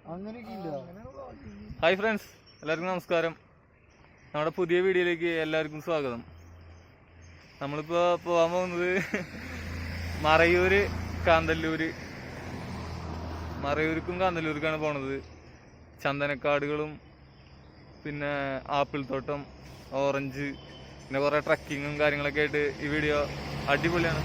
Hi friends, എല്ലാവർക്കും നമസ്കാരം. നമ്മുടെ പുതിയ വീഡിയോയിലേക്ക് എല്ലാവർക്കും സ്വാഗതം. നമ്മളിപ്പോൾ പോകാൻ പോകുന്നത് മറയൂര് മറയൂർക്കും കാന്തല്ലൂർക്കാണ് പോണത്. ചന്ദനക്കാടുകളും പിന്നെ ആപ്പിൾ തോട്ടം, ഓറഞ്ച്, പിന്നെ കുറേ ട്രക്കിങ്ങും കാര്യങ്ങളൊക്കെ ആയിട്ട് ഈ വീഡിയോ അടിപൊളിയാണ്.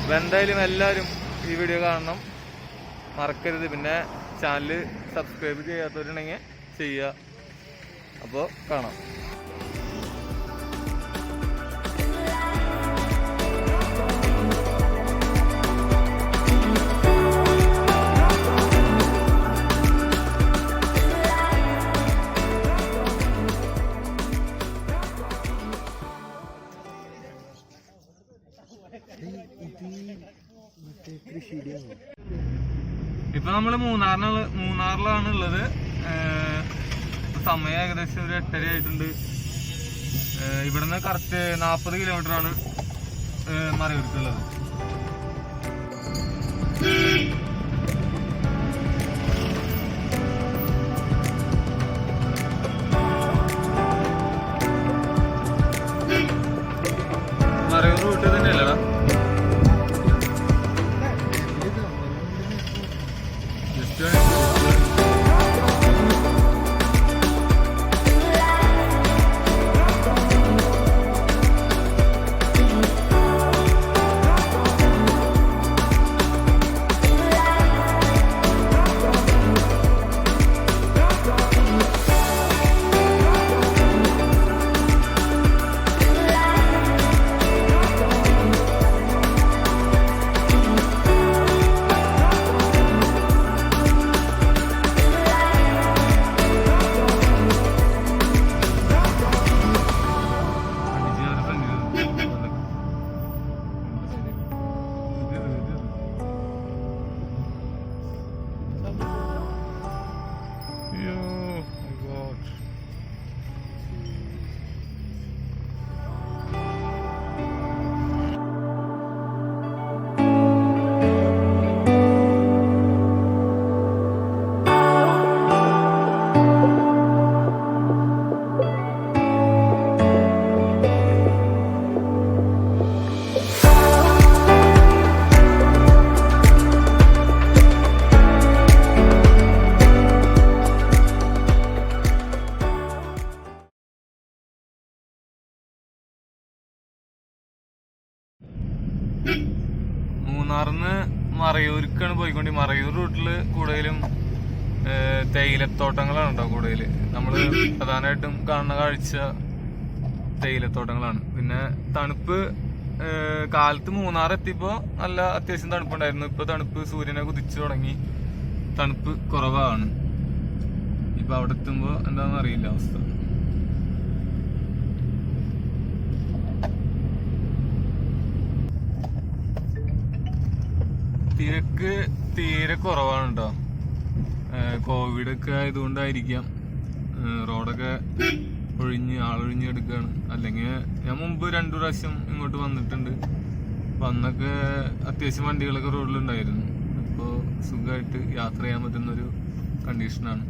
അപ്പോൾ എന്തായാലും എല്ലാവരും ഈ വീഡിയോ കാണണം, മറക്കരുത്. പിന്നെ ചാനൽ സബ്സ്ക്രൈബ് ചെയ്യാത്തവരുണ്ടെങ്കിൽ ചെയ്യുക. അപ്പോൾ കാണാം. ഇപ്പൊ നമ്മള് മൂന്നാറിലാണ് ഉള്ളത്. സമയം ഏകദേശം ഒരു 8:30 ആയിട്ടുണ്ട്. ഇവിടുന്ന് കറക്റ്റ് 40 കിലോമീറ്ററാണ് മറയൂർക്കുള്ളത്. മറയൂർ റൂട്ട് തന്നെയല്ലടാ. മൂന്നാറിന്ന് മറയൂർക്കാണ് പോയിക്കൊണ്ട്. മറയൂർ റൂട്ടില് കൂടുതലും തേയിലത്തോട്ടങ്ങളാണ് കേട്ടോ കൂടുതല്. നമ്മള് പ്രധാനമായിട്ടും കാണുന്ന കാഴ്ച തേയിലത്തോട്ടങ്ങളാണ്. പിന്നെ തണുപ്പ് കാലത്ത് മൂന്നാർ എത്തിയപ്പോ നല്ല അത്യാവശ്യം തണുപ്പുണ്ടായിരുന്നു. ഇപ്പൊ തണുപ്പ് സൂര്യനെ കുതിച്ചു തുടങ്ങി, തണുപ്പ് കുറവാണ്. ഇപ്പൊ അവിടെ എത്തുമ്പോ എന്താണെന്ന് അറിയില്ല അവസ്ഥ. തിരക്ക് തീരെ കുറവാണ് കേട്ടോ. കോവിഡ് ഒക്കെ ആയതുകൊണ്ടായിരിക്കാം റോഡൊക്കെ ആളൊഴിഞ്ഞ് എടുക്കുകയാണ്. അല്ലെങ്കിൽ ഞാൻ മുമ്പ് 2 പ്രാവശ്യം ഇങ്ങോട്ട് വന്നിട്ടുണ്ട്. അപ്പൊ അന്നൊക്കെ അത്യാവശ്യം വണ്ടികളൊക്കെ റോഡിലുണ്ടായിരുന്നു. അപ്പോൾ സുഖമായിട്ട് യാത്ര ചെയ്യാൻ പറ്റുന്നൊരു കണ്ടീഷനാണ്.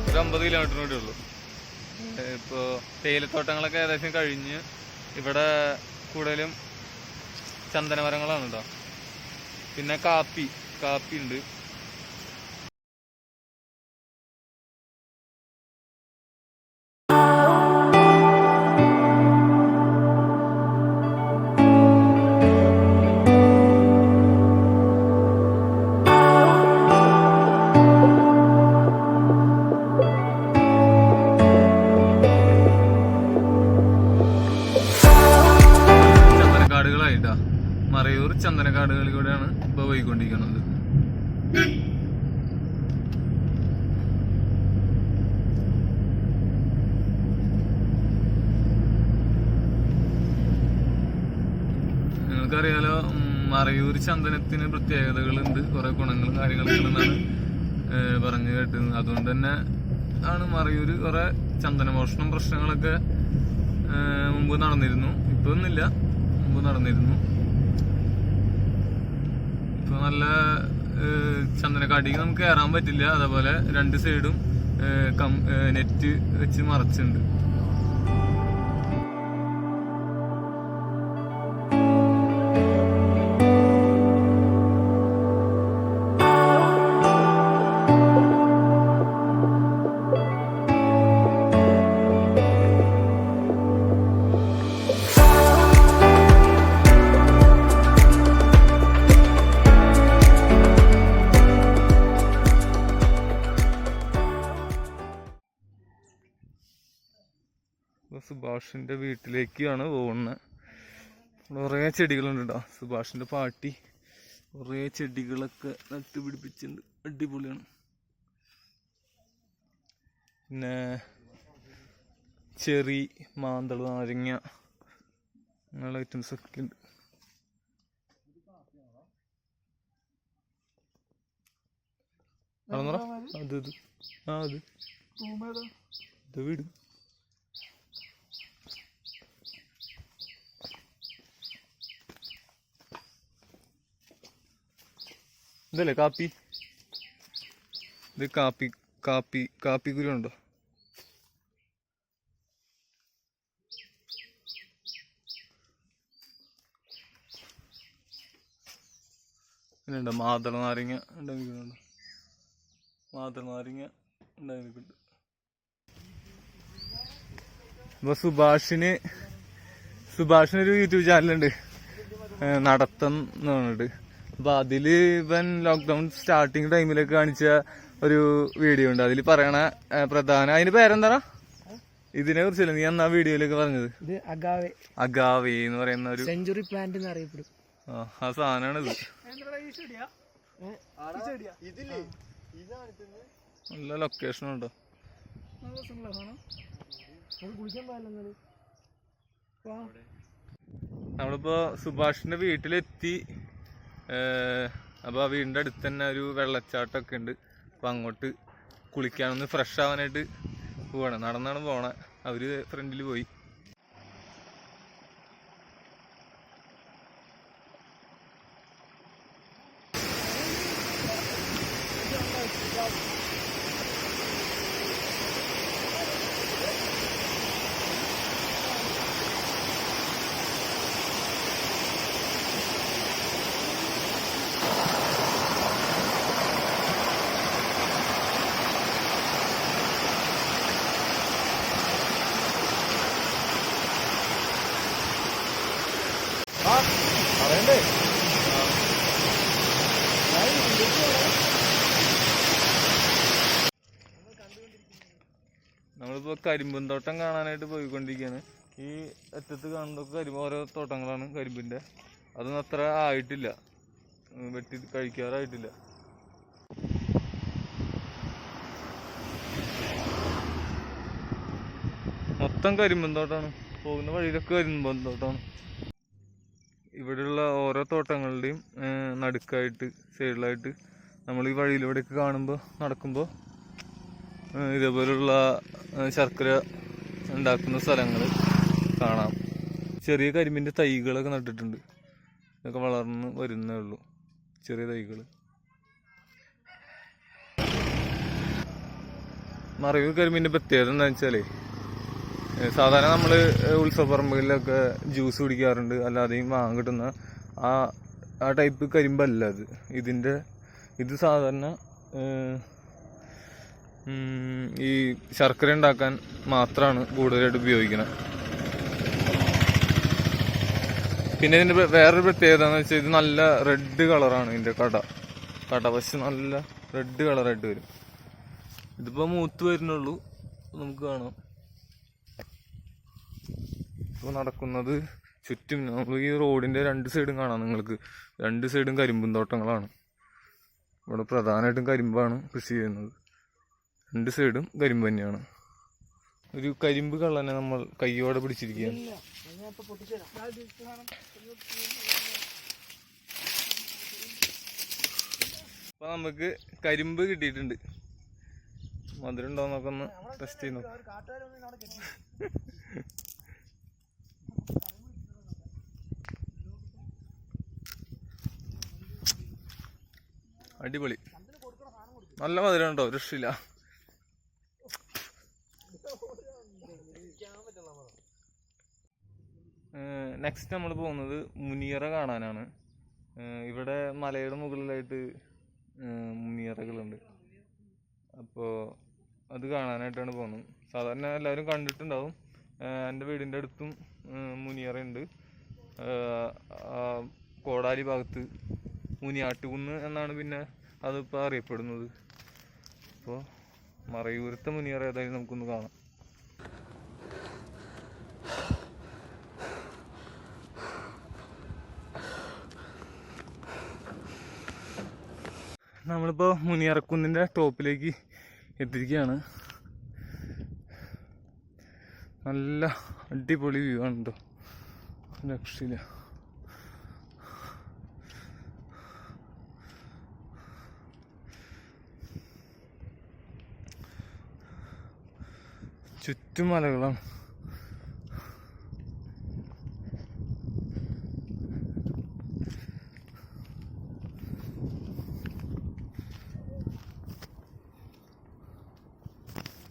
ഒരു 50 കിലോമീറ്ററിന് കൂടെ ഉള്ളൂ. ഇപ്പോൾ തേയിലത്തോട്ടങ്ങളൊക്കെ ഏകദേശം കഴിഞ്ഞ് ഇവിടെ കൂടുതലും ചന്ദനമരങ്ങളാണ് കേട്ടോ. പിന്നെ കാപ്പി ഉണ്ട്. പോയിക്കൊണ്ടിരിക്കുന്നത്. നിങ്ങൾക്കറിയാലോ, മറയൂർ ചന്ദനത്തിന് പ്രത്യേകതകളുണ്ട്, കുറെ ഗുണങ്ങളും കാര്യങ്ങളൊക്കെ ഉണ്ടെന്നാണ് പറഞ്ഞു കേട്ടത്. അതുകൊണ്ട് തന്നെ ആണ് മറയൂര് കുറെ ചന്ദനമോഷണം പ്രശ്നങ്ങളൊക്കെ മുമ്പ് നടന്നിരുന്നു. ഇപ്പൊ ഒന്നുമില്ല, മുമ്പ് നടന്നിരുന്നു. ഇപ്പൊ നല്ല ചന്ദനക്കാട്ടിക്ക് നമുക്ക് കയറാൻ പറ്റില്ല. അതേപോലെ രണ്ട് സൈഡും നെറ്റ് വെച്ച് മറച്ചുണ്ട്. സുഭാഷിന്റെ വീട്ടിലേക്കാണ് പോകുന്നത്. കുറേ ചെടികളുണ്ട് കേട്ടോ. സുഭാഷിന്റെ പാട്ടി കുറേ ചെടികളൊക്കെ നട്ടുപിടിപ്പിച്ചിട്ടുണ്ട്, അടിപൊളിയാണ്. പിന്നെ ചെറി, മാന്തള നാരങ്ങ അങ്ങനെയുള്ള ഐറ്റംസ് ഒക്കെ ഉണ്ട്. അത് വീട് ഇതല്ലേ കാപ്പി? ഇത് കാപ്പിക്കുരു ഉണ്ടോ? പിന്നെയുണ്ടോ മാതള നാരങ്ങ ഉണ്ടാക്കിയിട്ടുണ്ട്. മാതള നാരങ്ങ ഉണ്ടാക്കിയിട്ടുണ്ട്. അപ്പൊ സുഭാഷിനൊരു യൂട്യൂബ് ചാനലുണ്ട്, നടത്തം എന്ന് പറഞ്ഞിട്ട്. അപ്പൊ അതില് ഇവൻ ലോക്ക്ഡൌൺ സ്റ്റാർട്ടിങ് ടൈമിലൊക്കെ കാണിച്ച ഒരു വീഡിയോ ഉണ്ട്. അതിൽ പറയണ അതിന്റെ പേരെന്താ? ഇതിനെ കുറിച്ചല്ല നീ അന്ന് ആ വീഡിയോയിലൊക്കെ പറഞ്ഞത്? അഗാവേ എന്ന് പറയുന്ന ഒരു സെഞ്ചുറി പ്ലാന്റ് എന്നറിയപ്പെടും ആ സാധനമാണ് ഇത്. നല്ല ലൊക്കേഷൻ ഉണ്ടോ? നമ്മളിപ്പോ സുഭാഷിന്റെ വീട്ടിലെത്തി. അപ്പൊ ആ വീടിന്റെ അടുത്ത് തന്നെ ഒരു വെള്ളച്ചാട്ടമൊക്കെ ഉണ്ട്. അപ്പൊ അങ്ങോട്ട് കുളിക്കാനൊന്ന് ഫ്രഷ് ആവാനായിട്ട് പോവാണ്. നടന്നാണ് പോണേ. അവര് ഫ്രണ്ടിൽ പോയി. നമ്മളിപ്പോ കരിമ്പുന്തോട്ടം കാണാനായിട്ട് പോയിക്കൊണ്ടിരിക്കുകയാണ്. ഈ അറ്റത്ത് കാണുന്നതൊക്കെ ഓരോ തോട്ടങ്ങളാണ് കരിമ്പിന്റെ. അതൊന്നും അത്ര ആയിട്ടില്ല, വെട്ടി കഴിക്കാറായിട്ടില്ല. മൊത്തം കരിമ്പുന്തോട്ടാണ്. പോകുന്ന വഴിയിലൊക്കെ കരിമ്പുന്തോട്ടാണ്. ഇവിടെയുള്ള ഓരോ തോട്ടങ്ങളുടെയും നടുക്കായിട്ട് സൈഡിലായിട്ട് നമ്മൾ ഈ വഴിയിലൂടെയൊക്കെ നടക്കുമ്പോൾ ഇതേപോലുള്ള ശർക്കര ഉണ്ടാക്കുന്ന സ്ഥലങ്ങൾ കാണാം. ചെറിയ കരിമ്പിൻ്റെ തൈകളൊക്കെ നട്ടിട്ടുണ്ട്. ഇതൊക്കെ വളർന്ന് വരുന്നേ ഉള്ളൂ, ചെറിയ തൈകൾ. മറയൂർ കരിമ്പിൻ്റെ പ്രത്യേകത എന്താണെന്ന് വെച്ചാൽ, സാധാരണ നമ്മൾ ഉത്സവപ്പറമ്പുകളിലൊക്കെ ജ്യൂസ് കുടിക്കാറുണ്ട്, അല്ലാതെയും വാങ്ങാൻ കിട്ടുന്ന ആ ടൈപ്പ് കരിമ്പല്ല അത്. ഇത് സാധാരണ ഈ ശർക്കര ഉണ്ടാക്കാൻ മാത്രമാണ് കൂടുതലായിട്ട് ഉപയോഗിക്കുന്നത്. പിന്നെ ഇതിൻ്റെ വേറൊരു പ്രത്യേകത എന്ന് വെച്ചാൽ ഇത് നല്ല റെഡ് കളറാണ്. ഇതിൻ്റെ കടവശം നല്ല റെഡ് കളറായിട്ട് വരും. ഇതിപ്പോൾ മൂത്ത് വരുന്നുള്ളൂ, നമുക്ക് കാണാം. ഇപ്പോൾ നടക്കുന്നത് ചുറ്റും നമ്മൾ ഈ റോഡിൻ്റെ രണ്ട് സൈഡും കാണാം നിങ്ങൾക്ക്. രണ്ട് സൈഡും കരിമ്പും തോട്ടങ്ങളാണ്. ഇവിടെ പ്രധാനമായിട്ടും കരിമ്പാണ് കൃഷി ചെയ്യുന്നത്. 2 സൈഡും കരിമ്പ് തന്നെയാണ്. ഒരു കരിമ്പ് കള്ളനെ നമ്മൾ കയ്യോടെ പിടിച്ചിരിക്കുകയാണ്. അപ്പൊ നമുക്ക് കരിമ്പ് കിട്ടിയിട്ടുണ്ട്. മധുരം ഉണ്ടോന്നൊക്കെ ഒന്ന് ടെസ്റ്റ് ചെയ്യുന്നു. അടിപൊളി, നല്ല മധുരം ഉണ്ടോ? രക്ഷയില്ല. നെക്സ്റ്റ് നമ്മൾ പോകുന്നത് മുനിയറ കാണാനാണ്. ഇവിടെ മലയുടെ മുകളിലായിട്ട് മുനിയറകളുണ്ട്. അപ്പോൾ അത് കാണാനായിട്ടാണ് പോകുന്നത്. സാധാരണ എല്ലാവരും കണ്ടിട്ടുണ്ടാവും. എൻ്റെ വീടിൻ്റെ അടുത്തും മുനിയറയുണ്ട്. കോടാലി ഭാഗത്ത് മുനിയാട്ടുകുന്ന് എന്നാണ് പിന്നെ അതിപ്പോൾ അറിയപ്പെടുന്നത്. അപ്പോൾ മറയൂരത്തെ മുനിയറ ഏതായാലും നമുക്കൊന്ന് കാണാം. നമ്മളിപ്പോൾ മുനിയറക്കുന്നിൻ്റെ ടോപ്പിലേക്ക് എത്തിയിരിക്കുകയാണ്. നല്ല അടിപൊളി വ്യൂ ആണ് കേട്ടോ, രക്ഷയില്ല. ചുറ്റും മലകളാണ്.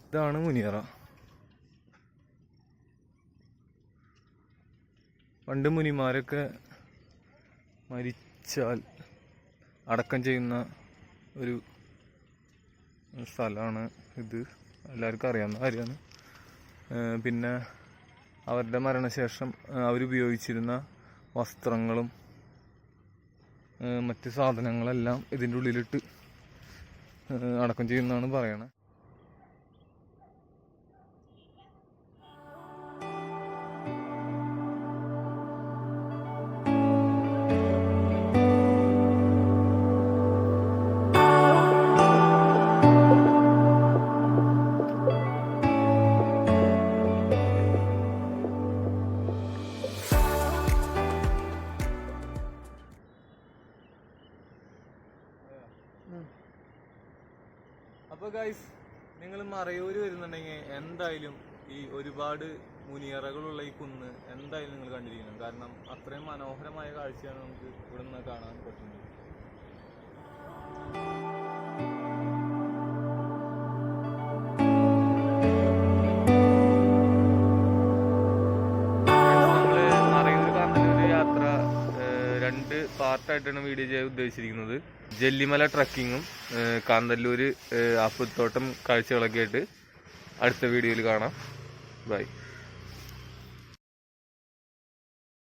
ഇതാണ് മുനിയറ. പണ്ട് മുനിമാരൊക്കെ മരിച്ചാൽ അടക്കം ചെയ്യുന്ന ഒരു സ്ഥലമാണ് ഇത്. എല്ലാവർക്കും അറിയാവുന്ന കാര്യമാണ്. പിന്നെ അവരുടെ മരണശേഷം അവരുപയോഗിച്ചിരുന്ന വസ്ത്രങ്ങളും മറ്റ് സാധനങ്ങളെല്ലാം ഇതിൻ്റെ ഉള്ളിലിട്ട് അടക്കം ചെയ്യുന്നതാണ് പറയണത്. അപ്പോൾ ഗൈസ്, നിങ്ങൾ മറയൂർ വരുന്നുണ്ടെങ്കിൽ എന്തായാലും ഈ ഒരുപാട് മുനിയറകളുള്ള ഈ കുന്ന് എന്തായാലും നിങ്ങൾ കണ്ടിരിക്കണം. കാരണം അത്രയും മനോഹരമായ കാഴ്ചയാണ് നമുക്ക് ഇവിടെ നിന്ന് കാണാൻ പറ്റുന്നത്. പാർട്ടായിട്ടാണ് വീഡിയോ ചെയ്യാൻ ഉദ്ദേശിച്ചിരിക്കുന്നത്. ജല്ലിമല ട്രക്കിങ്ങും കാന്തല്ലൂർ ആപ്പിൾത്തോട്ടം കാഴ്ചകളൊക്കെ ആയിട്ട് അടുത്ത വീഡിയോയിൽ കാണാം. ബൈ.